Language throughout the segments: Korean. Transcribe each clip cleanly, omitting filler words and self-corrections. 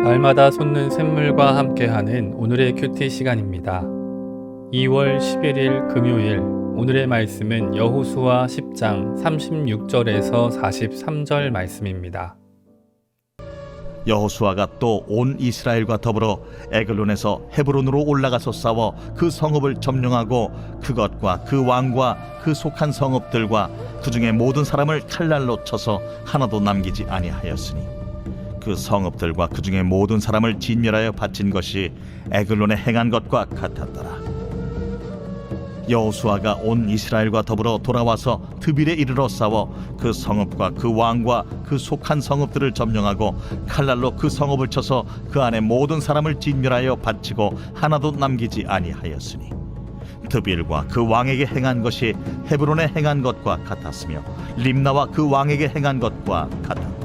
날마다 솟는 샘물과 함께하는 오늘의 큐티 시간입니다. 2월 11일 금요일, 오늘의 말씀은 여호수아 10장 36절에서 43절 말씀입니다. 여호수아가 또 온 이스라엘과 더불어 에글론에서 헤브론으로 올라가서 싸워 그 성읍을 점령하고 그것과 그 왕과 그 속한 성읍들과 그 중에 모든 사람을 칼날로 쳐서 하나도 남기지 아니하였으니 그 성읍들과 그 중에 모든 사람을 진멸하여 바친 것이 에글론에 행한 것과 같았더라. 여호수아가 온 이스라엘과 더불어 돌아와서 드빌에 이르러 싸워 그 성읍과 그 왕과 그 속한 성읍들을 점령하고 칼날로 그 성읍을 쳐서 그 안에 모든 사람을 진멸하여 바치고 하나도 남기지 아니하였으니 드빌과 그 왕에게 행한 것이 헤브론에 행한 것과 같았으며 림나와 그 왕에게 행한 것과 같았더라.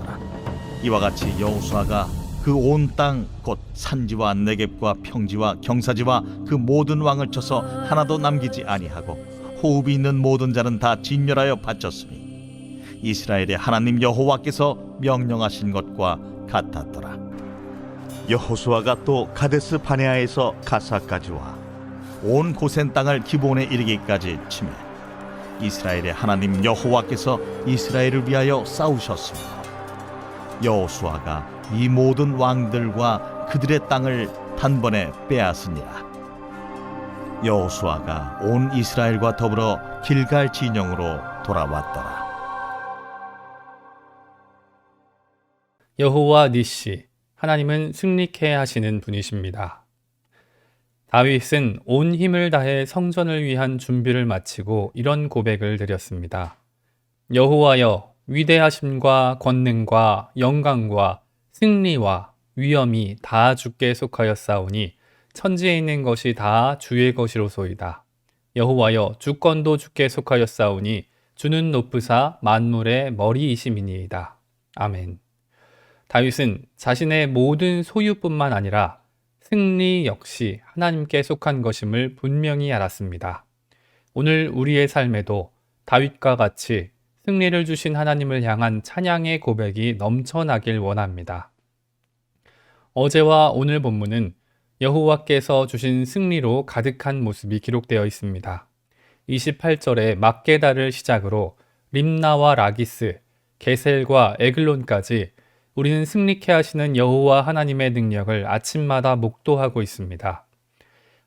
이와 같이 여호수아가 그 온 땅 곧 산지와 네겝과 평지와 경사지와 그 모든 왕을 쳐서 하나도 남기지 아니하고 호흡이 있는 모든 자는 다 진멸하여 바쳤으니 이스라엘의 하나님 여호와께서 명령하신 것과 같았더라. 여호수아가 또 가데스 바네아에서 가사까지 와 온 고센 땅을 기브온에 이르기까지 치매 이스라엘의 하나님 여호와께서 이스라엘을 위하여 싸우셨으며 여호수아가 이 모든 왕들과 그들의 땅을 단번에 빼앗으니라. 여호수아가 온 이스라엘과 더불어 길갈 진영으로 돌아왔더라. 여호와 니시, 하나님은 승리케 하시는 분이십니다. 다윗은 온 힘을 다해 성전을 위한 준비를 마치고 이런 고백을 드렸습니다. 여호와여, 위대하심과 권능과 영광과 승리와 위엄이 다 주께 속하였사오니 천지에 있는 것이 다 주의 것이로소이다. 여호와여, 주권도 주께 속하였사오니 주는 높으사 만물의 머리이심이니이다. 아멘. 다윗은 자신의 모든 소유뿐만 아니라 승리 역시 하나님께 속한 것임을 분명히 알았습니다. 오늘 우리의 삶에도 다윗과 같이 승리를 주신 하나님을 향한 찬양의 고백이 넘쳐나길 원합니다. 어제와 오늘 본문은 여호와께서 주신 승리로 가득한 모습이 기록되어 있습니다. 28절에 막게다를 시작으로 림나와 라기스, 게셀과 에글론까지 우리는 승리케 하시는 여호와 하나님의 능력을 아침마다 목도하고 있습니다.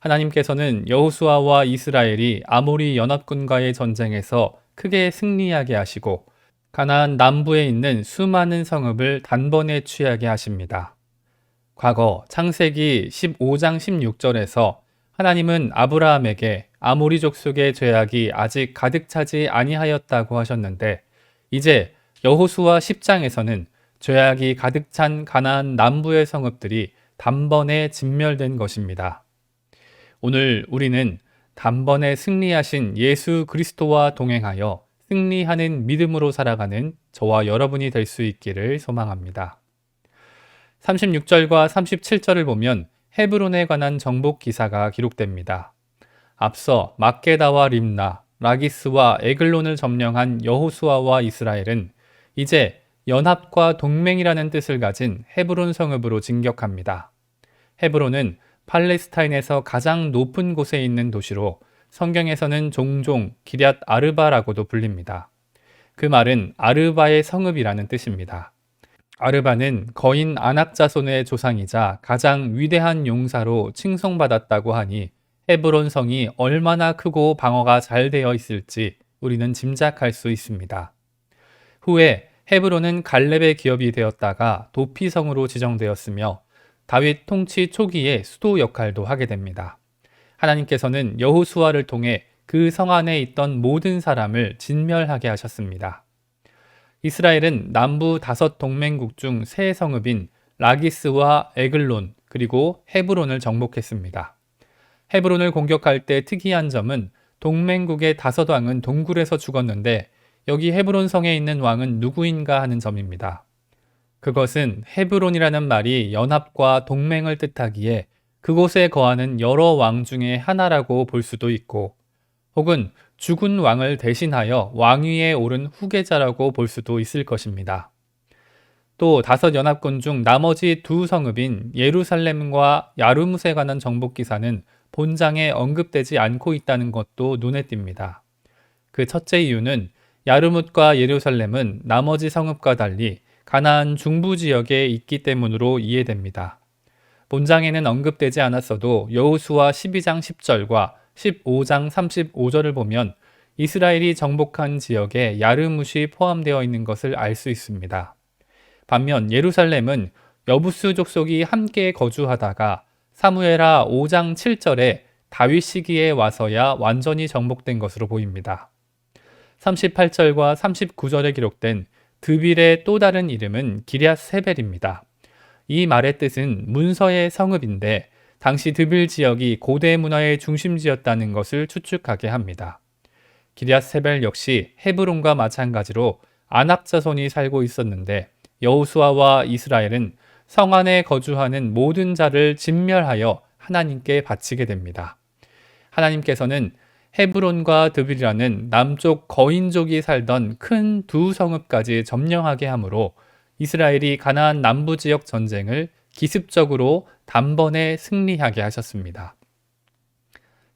하나님께서는 여호수아와 이스라엘이 아모리 연합군과의 전쟁에서 크게 승리하게 하시고 가나안 남부에 있는 수많은 성읍을 단번에 취하게 하십니다. 과거 창세기 15장 16절에서 하나님은 아브라함에게 아모리 족속의 죄악이 아직 가득 차지 아니하였다고 하셨는데 이제 여호수아 10장에서는 죄악이 가득 찬 가나안 남부의 성읍들이 단번에 진멸된 것입니다. 오늘 우리는 단번에 승리하신 예수 그리스도와 동행하여 승리하는 믿음으로 살아가는 저와 여러분이 될 수 있기를 소망합니다. 36절과 37절을 보면 헤브론에 관한 정복 기사가 기록됩니다. 앞서 막게다와 림나, 라기스와 에글론을 점령한 여호수아와 이스라엘은 이제 연합과 동맹이라는 뜻을 가진 헤브론 성읍으로 진격합니다. 헤브론은 팔레스타인에서 가장 높은 곳에 있는 도시로 성경에서는 종종 기럇 아르바라고도 불립니다. 그 말은 아르바의 성읍이라는 뜻입니다. 아르바는 거인 아낙 자손의 조상이자 가장 위대한 용사로 칭송받았다고 하니 헤브론 성이 얼마나 크고 방어가 잘 되어 있을지 우리는 짐작할 수 있습니다. 후에 헤브론은 갈렙의 기업이 되었다가 도피성으로 지정되었으며 다윗 통치 초기에 수도 역할도 하게 됩니다. 하나님께서는 여호수아를 통해 그 성 안에 있던 모든 사람을 진멸하게 하셨습니다. 이스라엘은 남부 5 동맹국 중 3성읍인 라기스와 에글론 그리고 헤브론을 정복했습니다. 헤브론을 공격할 때 특이한 점은 동맹국의 5왕은 동굴에서 죽었는데 여기 헤브론 성에 있는 왕은 누구인가 하는 점입니다. 그것은 헤브론이라는 말이 연합과 동맹을 뜻하기에 그곳에 거하는 여러 왕 중에 하나라고 볼 수도 있고 혹은 죽은 왕을 대신하여 왕위에 오른 후계자라고 볼 수도 있을 것입니다. 또 다섯 연합군 중 나머지 두 성읍인 예루살렘과 야르뭇에 관한 정복 기사는 본장에 언급되지 않고 있다는 것도 눈에 띕니다. 그 첫째 이유는 야르뭇과 예루살렘은 나머지 성읍과 달리 가나안 중부 지역에 있기 때문으로 이해됩니다. 본장에는 언급되지 않았어도 여호수아 12장 10절과 15장 35절을 보면 이스라엘이 정복한 지역에 야르뭇이 포함되어 있는 것을 알 수 있습니다. 반면 예루살렘은 여부수 족속이 함께 거주하다가 사무엘하 5장 7절에 다윗 시기에 와서야 완전히 정복된 것으로 보입니다. 38절과 39절에 기록된 드빌의 또 다른 이름은 기럇 세벨입니다. 이 말의 뜻은 문서의 성읍인데 당시 드빌 지역이 고대 문화의 중심지였다는 것을 추측하게 합니다. 기럇 세벨 역시 헤브론과 마찬가지로 아낙 자손이 살고 있었는데 여호수아와 이스라엘은 성 안에 거주하는 모든 자를 진멸하여 하나님께 바치게 됩니다. 하나님께서는 헤브론과 드빌이라는 남쪽 거인족이 살던 큰 두 성읍까지 점령하게 하므로 이스라엘이 가나안 남부 지역 전쟁을 기습적으로 단번에 승리하게 하셨습니다.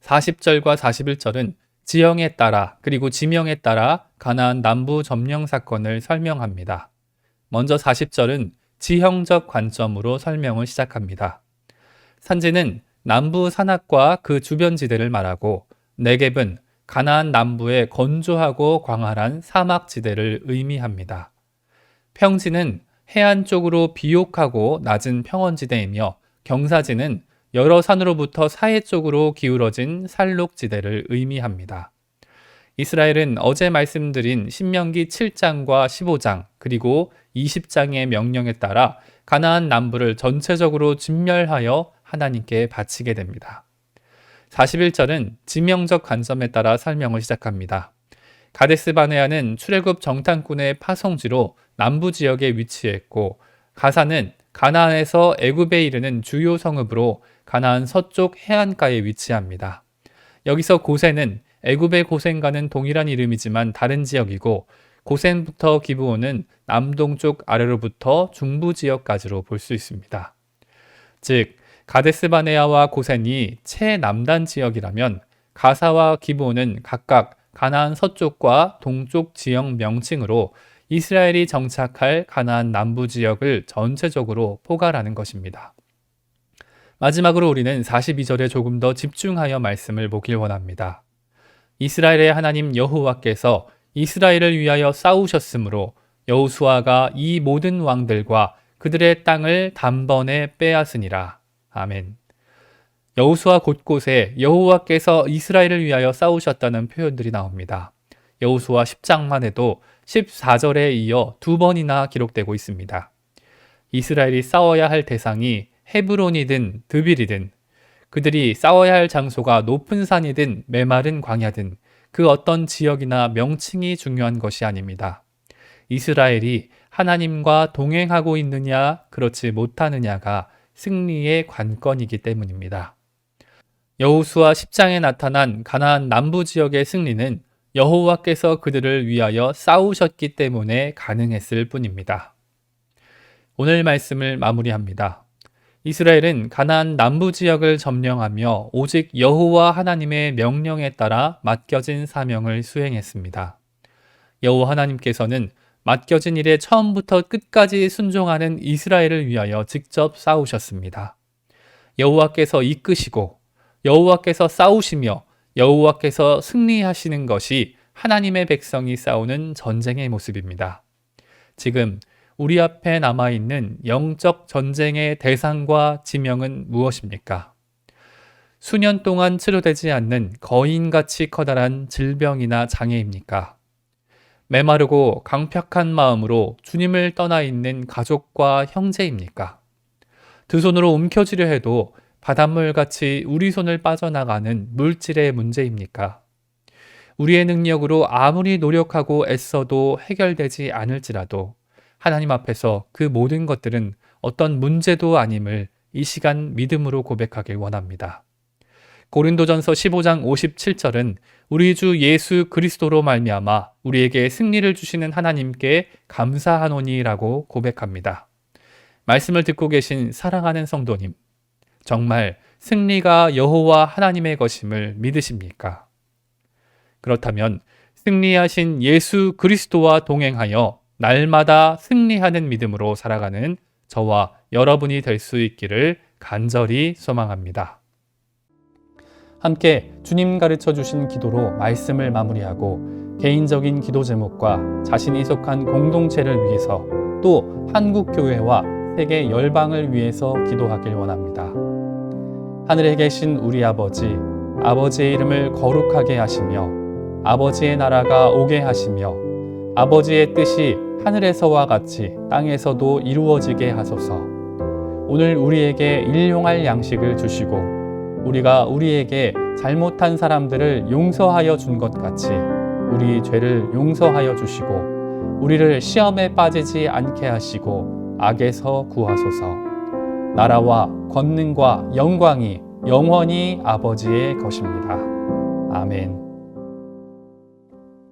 40절과 41절은 지형에 따라 그리고 지명에 따라 가나안 남부 점령 사건을 설명합니다. 먼저 40절은 지형적 관점으로 설명을 시작합니다. 산지는 남부 산악과 그 주변 지대를 말하고 네겝은 가나안 남부의 건조하고 광활한 사막 지대를 의미합니다. 평지는 해안 쪽으로 비옥하고 낮은 평원지대이며 경사지는 여러 산으로부터 사해 쪽으로 기울어진 산록지대를 의미합니다. 이스라엘은 어제 말씀드린 신명기 7장과 15장 그리고 20장의 명령에 따라 가나안 남부를 전체적으로 진멸하여 하나님께 바치게 됩니다. 41절은 지명적 관점에 따라 설명을 시작합니다. 가데스 바네아는 출애굽 정탐꾼의 파송지로 남부 지역에 위치했고 가사는 가나안에서 애굽에 이르는 주요 성읍으로 가나안 서쪽 해안가에 위치합니다. 여기서 고센은 애굽의 고센과는 동일한 이름이지만 다른 지역이고 고센부터 기브온은 남동쪽 아래로부터 중부 지역까지로 볼 수 있습니다. 즉 가데스 바네아와 고센이 최남단 지역이라면 가사와 기브온은 각각 가나안 서쪽과 동쪽 지역 명칭으로 이스라엘이 정착할 가나안 남부 지역을 전체적으로 포괄하는 것입니다. 마지막으로 우리는 42절에 조금 더 집중하여 말씀을 보길 원합니다. 이스라엘의 하나님 여호와께서 이스라엘을 위하여 싸우셨으므로 여호수아가 이 모든 왕들과 그들의 땅을 단번에 빼앗으니라. 아멘. 여호수아 곳곳에 여호와께서 이스라엘을 위하여 싸우셨다는 표현들이 나옵니다. 여호수아 10장만 해도 14절에 이어 두 번이나 기록되고 있습니다. 이스라엘이 싸워야 할 대상이 헤브론이든 드빌이든 그들이 싸워야 할 장소가 높은 산이든 메마른 광야든 그 어떤 지역이나 명칭이 중요한 것이 아닙니다. 이스라엘이 하나님과 동행하고 있느냐 그렇지 못하느냐가 승리의 관건이기 때문입니다. 여호수아 10장에 나타난 가나안 남부 지역의 승리는 여호와께서 그들을 위하여 싸우셨기 때문에 가능했을 뿐입니다. 오늘 말씀을 마무리합니다. 이스라엘은 가나안 남부 지역을 점령하며 오직 여호와 하나님의 명령에 따라 맡겨진 사명을 수행했습니다. 여호와 하나님께서는 맡겨진 일에 처음부터 끝까지 순종하는 이스라엘을 위하여 직접 싸우셨습니다. 여호와께서 이끄시고 여호와께서 싸우시며 여호와께서 승리하시는 것이 하나님의 백성이 싸우는 전쟁의 모습입니다. 지금 우리 앞에 남아있는 영적 전쟁의 대상과 지명은 무엇입니까? 수년 동안 치료되지 않는 거인같이 커다란 질병이나 장애입니까? 메마르고 강팍한 마음으로 주님을 떠나 있는 가족과 형제입니까? 두 손으로 움켜쥐려 해도 바닷물같이 우리 손을 빠져나가는 물질의 문제입니까? 우리의 능력으로 아무리 노력하고 애써도 해결되지 않을지라도 하나님 앞에서 그 모든 것들은 어떤 문제도 아님을 이 시간 믿음으로 고백하길 원합니다. 고린도전서 15장 57절은 우리 주 예수 그리스도로 말미암아 우리에게 승리를 주시는 하나님께 감사하노니라고 고백합니다. 말씀을 듣고 계신 사랑하는 성도님, 정말 승리가 여호와 하나님의 것임을 믿으십니까? 그렇다면 승리하신 예수 그리스도와 동행하여 날마다 승리하는 믿음으로 살아가는 저와 여러분이 될 수 있기를 간절히 소망합니다. 함께 주님 가르쳐 주신 기도로 말씀을 마무리하고 개인적인 기도 제목과 자신이 속한 공동체를 위해서 또 한국 교회와 세계 열방을 위해서 기도하길 원합니다. 하늘에 계신 우리 아버지, 아버지의 이름을 거룩하게 하시며 아버지의 나라가 오게 하시며 아버지의 뜻이 하늘에서와 같이 땅에서도 이루어지게 하소서. 오늘 우리에게 일용할 양식을 주시고 우리가 우리에게 잘못한 사람들을 용서하여 준 것 같이 우리 죄를 용서하여 주시고 우리를 시험에 빠지지 않게 하시고 악에서 구하소서. 나라와 권능과 영광이 영원히 아버지의 것입니다. 아멘.